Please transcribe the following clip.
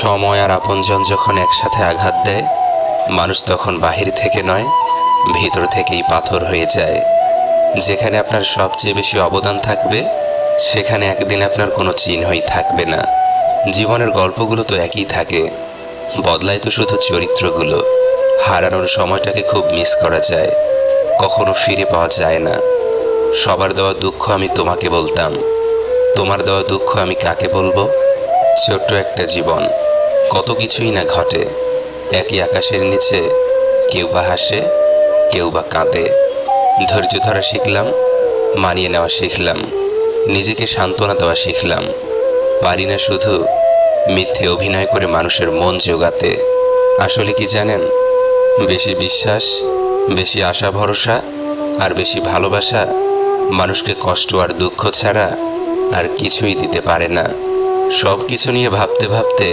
সময় আর আপনজন যখন একসাথে আঘাত দেয়, মানুষ তখন বাহির থেকে নয়, ভিতর থেকেই পাথর হয়ে যায়। যেখানে আপনার সবচেয়ে বেশি অবদান থাকবে, সেখানে একদিন আপনার কোনো চিহ্নই থাকবে না। জীবনের গল্পগুলো তো একই থাকে, বদলায় তো শুধু চরিত্রগুলো। হারানোর সময়টাকে খুব মিস করা যায়, কখনো ফিরে পাওয়া যায় না। সবার দেওয়া দুঃখ আমি তোমাকে বলতাম, তোমার দেওয়া দুঃখ আমি কাকে বলবো? ছোট্ট একটা জীবন, কত কিছুই না ঘটে। একই আকাশের নিচে কেউ বা হাসে, কেউ বা কাঁদে। ধৈর্য ধরা শিখলাম, মানিয়ে নেওয়া শিখলাম, নিজেকে সান্ত্বনা দেওয়া শিখলাম। পারি না শুধু মিথ্যে অভিনয় করে মানুষের মন জোগাতে। আসলে কি জানেন, বেশি বিশ্বাস, বেশি আশা ভরসা আর বেশি ভালোবাসা মানুষকে কষ্ট আর দুঃখ ছাড়া আর কিছুই দিতে পারে না। সব কিছু নিয়ে ভাবতে ভাবতে